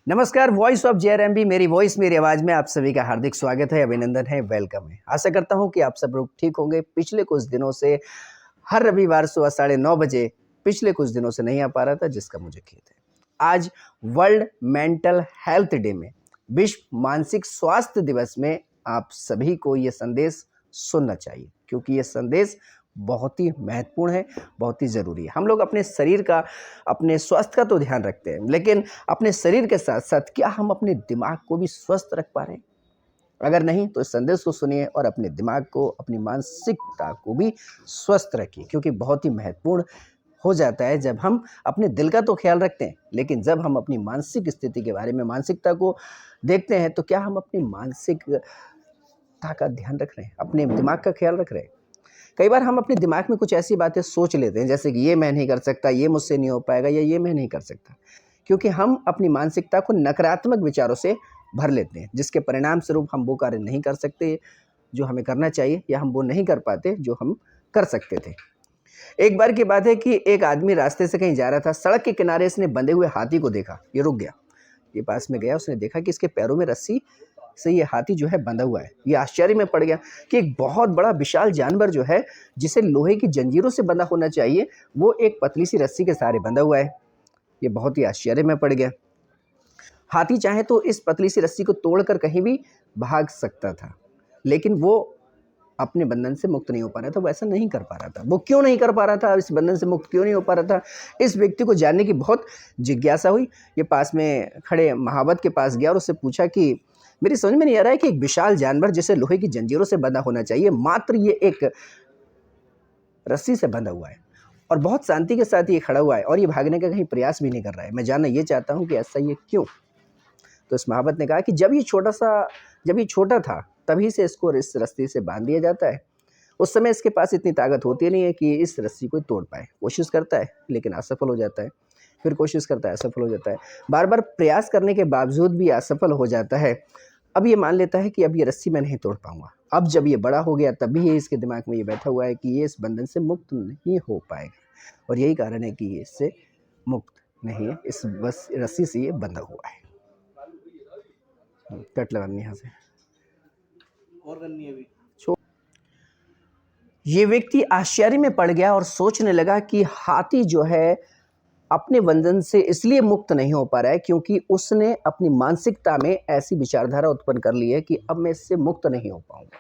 नमस्कार, voice of जेआरएमबी मेरी voice मेरी आवाज़ में आप सभी का हार्दिक स्वागत है, अभिनंदन है, वेलकम है। आशा करता हूँ कि आप सब लोग ठीक होंगे। पिछले कुछ दिनों से हर रविवार सुबह 9:30 बजे पिछले कुछ दिनों से नहीं आ पा रहा था, जिसका मुझे खेद है। आज वर्ल्ड मेंटल हेल्थ डे में, विश्व मानसिक स्वास्थ्य दिवस में आप सभी को ये संदेश सुनना चाहिए, क्योंकि ये संदेश बहुत ही महत्वपूर्ण है, बहुत ही ज़रूरी है। हम लोग अपने शरीर का, अपने स्वास्थ्य का तो ध्यान रखते हैं, लेकिन अपने शरीर के साथ साथ क्या हम अपने दिमाग को भी स्वस्थ रख पा रहे हैं? अगर नहीं तो इस संदेश को सुनिए और अपने दिमाग को, अपनी मानसिकता को भी स्वस्थ रखिए, क्योंकि बहुत ही महत्वपूर्ण हो जाता है जब हम अपने दिल का तो ख्याल रखते हैं, लेकिन जब हम अपनी मानसिक स्थिति के बारे में, मानसिकता को देखते हैं, तो क्या हम अपनी मानसिकता का ध्यान रख रहे हैं, अपने दिमाग का ख्याल रख रहे हैं? कई बार हम अपने दिमाग में कुछ ऐसी बातें सोच लेते हैं, जैसे कि ये मैं नहीं कर सकता, ये मुझसे नहीं हो पाएगा, या ये मैं नहीं कर सकता, क्योंकि हम अपनी मानसिकता को नकारात्मक विचारों से भर लेते हैं, जिसके परिणाम स्वरूप हम वो कार्य नहीं कर सकते जो हमें करना चाहिए, या हम वो नहीं कर पाते जो हम कर सकते थे। एक बार की बात है कि एक आदमी रास्ते से कहीं जा रहा था। सड़क के किनारे इसने बंधे हुए हाथी को देखा। ये रुक गया, ये पास में गया, उसने देखा कि इसके पैरों में रस्सी से ये हाथी जो है बंधा हुआ है। ये आश्चर्य में पड़ गया कि एक बहुत बड़ा विशाल जानवर जो है, जिसे लोहे की जंजीरों से बंधा होना चाहिए, वो एक पतली सी रस्सी के सहारे बंधा हुआ है। ये बहुत ही आश्चर्य में पड़ गया। हाथी चाहे तो इस पतली सी रस्सी को तोड़कर कहीं भी भाग सकता था, लेकिन वो अपने बंधन से मुक्त नहीं हो पा रहा था। वो ऐसा नहीं कर पा रहा था। वो क्यों नहीं कर पा रहा था? इस बंधन से मुक्त क्यों नहीं हो पा रहा था? इस व्यक्ति को जानने की बहुत जिज्ञासा हुई। ये पास में खड़े महावत के पास गया और उससे पूछा कि मेरी समझ में नहीं आ रहा है कि एक विशाल जानवर जिसे लोहे की जंजीरों से बंधा होना चाहिए, मात्र ये एक रस्सी से बंधा हुआ है और बहुत शांति के साथ ये खड़ा हुआ है और ये भागने का कहीं प्रयास भी नहीं कर रहा है। मैं जानना ये चाहता हूँ कि ऐसा ये क्यों? तो इस महावत ने कहा कि जब ये छोटा था, तभी से इसको इस रस्सी से बांध दिया जाता है। उस समय इसके पास इतनी ताकत होती नहीं है कि इस रस्सी को तोड़ पाए। कोशिश करता है लेकिन असफल हो जाता है, फिर कोशिश करता है, असफल हो जाता है, बार बार प्रयास करने के बावजूद भी असफल हो जाता है। अब ये मान लेता है कि अब ये रस्सी मैं नहीं तोड़ पाऊंगा। अब जब ये बड़ा हो गया, तभी ये इसके दिमाग में ये बैठा हुआ है कि ये इस बंधन से मुक्त नहीं हो पाएगा, और यही कारण है कि ये इससे मुक्त नहीं है, इस बस रस्सी से ये बंधा हुआ है। कट लगानी यहाँ से और करनी है अभी। ये व्यक्ति आश्चर्य में पड़ गया और सोचने लगा कि हाथी जो है अपने बंधन से इसलिए मुक्त नहीं हो पा रहा है क्योंकि उसने अपनी मानसिकता में ऐसी विचारधारा उत्पन्न कर ली है कि अब मैं इससे मुक्त नहीं हो पाऊंगा।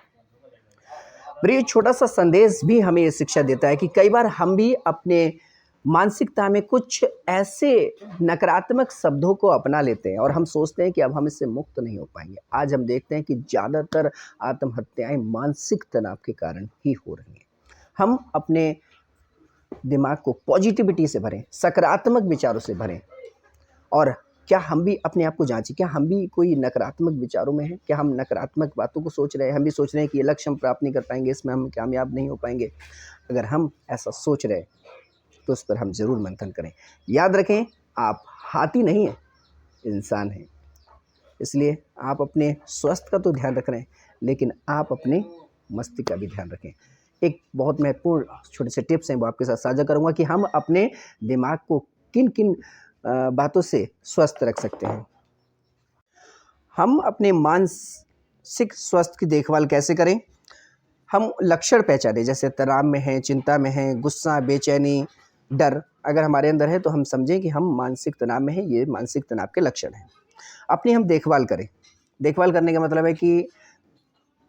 मेरा छोटा सा संदेश भी हमें ये शिक्षा देता है कि कई बार हम भी अपने मानसिकता में कुछ ऐसे नकारात्मक शब्दों को अपना लेते हैं और हम सोचते हैं कि अब हम इससे मुक्त नहीं हो पाएंगे। आज हम देखते हैं कि ज़्यादातर आत्महत्याएं मानसिक तनाव के कारण ही हो रही हैं। हम अपने दिमाग को पॉजिटिविटी से भरें, सकारात्मक विचारों से भरें। और क्या हम भी अपने आप को जांचें, क्या हम भी कोई नकारात्मक विचारों में हैं? क्या हम नकारात्मक बातों को सोच रहे हैं? हम भी सोच रहे हैं कि ये लक्ष्य हम प्राप्त नहीं कर पाएंगे, इसमें हम कामयाब नहीं हो पाएंगे। अगर हम ऐसा सोच रहे हैं तो उस पर हम ज़रूर मंथन करें। याद रखें, आप हाथी नहीं हैं, इंसान हैं। इसलिए आप अपने स्वास्थ्य का तो ध्यान रख रहे हैं, लेकिन आप अपने मस्तिष्क का भी ध्यान रखें। एक बहुत महत्वपूर्ण छोटे से टिप्स हैं, वो आपके साथ साझा करूंगा कि हम अपने दिमाग को किन किन बातों से स्वस्थ रख सकते हैं। हम अपने मानसिक स्वास्थ्य की देखभाल कैसे करें? हम लक्षण पहचानें, जैसे तनाव में हैं, चिंता में हैं, गुस्सा, बेचैनी, डर अगर हमारे अंदर है तो हम समझें कि हम मानसिक तनाव में हैं, ये मानसिक तनाव के लक्षण हैं। अपनी हम देखभाल करें। देखभाल करने का मतलब है कि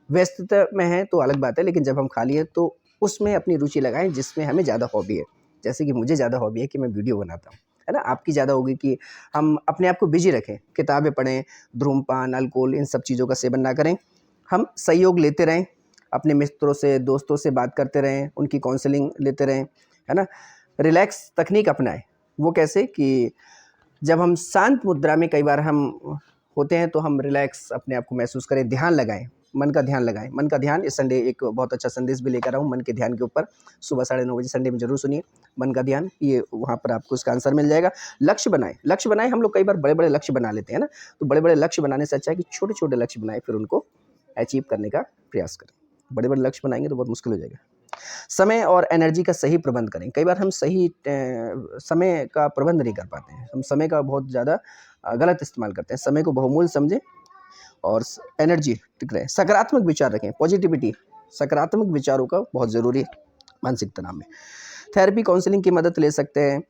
व्यस्तता में है तो अलग बात है, लेकिन जब हम खाली हैं तो उसमें अपनी रुचि लगाएं जिसमें हमें ज़्यादा हॉबी है। जैसे कि मुझे ज़्यादा हॉबी है कि मैं वीडियो बनाता हूँ, है ना? आपकी ज़्यादा होगी कि हम अपने आप को बिजी रखें, किताबें पढ़ें, धूम्रपान, अल्कोहल इन सब चीज़ों का सेवन ना करें। हम सहयोग लेते रहें, अपने मित्रों से, दोस्तों से बात करते रहें, उनकी काउंसलिंग लेते रहें, है ना? रिलैक्स तकनीक अपनाएं। वो कैसे कि जब हम शांत मुद्रा में कई बार हम होते हैं तो हम रिलैक्स अपने आप को महसूस करें, ध्यान लगाएं, मन का ध्यान लगाएं। मन का ध्यान, इस संडे एक बहुत अच्छा संदेश भी लेकर आया हूँ मन के ध्यान के ऊपर, सुबह 9:30 बजे संडे में जरूर सुनिए। मन का ध्यान, ये वहाँ पर आपको इसका आंसर मिल जाएगा। लक्ष्य बनाएं। हम लोग कई बार बड़े बड़े लक्ष्य बना लेते हैं ना, तो बड़े बड़े लक्ष्य बनाने से अच्छा है कि छोटे छोटे लक्ष्य बनाएं, फिर उनको अचीव करने का प्रयास करें। बड़े बड़े लक्ष्य बनाएंगे तो बहुत मुश्किल हो जाएगा। समय और एनर्जी का सही प्रबंध करें। कई बार हम सही समय का प्रबंध नहीं कर पाते हैं, हम समय का बहुत ज़्यादा गलत इस्तेमाल करते हैं। समय को बहुमूल्य समझें और एनर्जी ठीक रहे। सकारात्मक विचार रखें, पॉजिटिविटी, सकारात्मक विचारों का बहुत ज़रूरी है मानसिक तनाव में। थेरेपी काउंसलिंग की मदद ले सकते हैं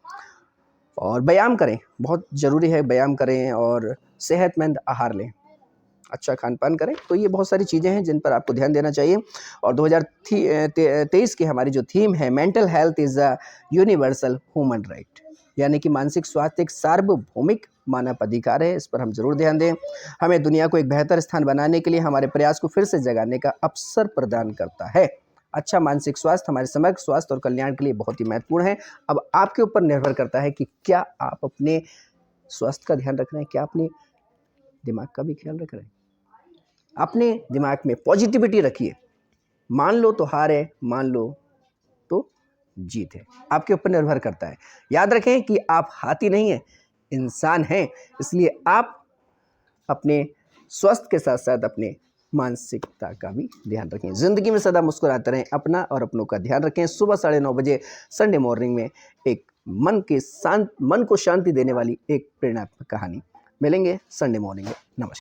और व्यायाम करें, बहुत ज़रूरी है व्यायाम करें और सेहतमंद आहार लें, अच्छा खान-पान करें। तो ये बहुत सारी चीज़ें हैं जिन पर आपको ध्यान देना चाहिए। और 2023 की हमारी जो थीम है, mental health is a universal human right, यानी कि मानसिक स्वास्थ्य एक सार्वभौमिक मानव अधिकार है। इस पर हम ज़रूर ध्यान दें। हमें दुनिया को एक बेहतर स्थान बनाने के लिए हमारे प्रयास को फिर से जगाने का अवसर प्रदान करता है। अच्छा मानसिक स्वास्थ्य हमारे समग्र स्वास्थ्य और कल्याण के लिए बहुत ही महत्वपूर्ण है। अब आपके ऊपर निर्भर करता है कि क्या आप अपने स्वास्थ्य का ध्यान रख रहे हैं, क्या अपने दिमाग का भी ख्याल रख रहे हैं। अपने दिमाग में पॉजिटिविटी रखिए। मान लो तो हार है, मान लो तो जीत है, आपके ऊपर निर्भर करता है। याद रखें कि आप हाथी नहीं हैं, इंसान हैं। इसलिए आप अपने स्वास्थ्य के साथ साथ अपने मानसिकता का भी ध्यान रखें। ज़िंदगी में सदा मुस्कुराते रहें, अपना और अपनों का ध्यान रखें। सुबह 9:30 बजे संडे मॉर्निंग में एक मन को शांति देने वाली एक प्रेरणात्मक कहानी मिलेंगे संडे मॉर्निंग में। नमस्कार।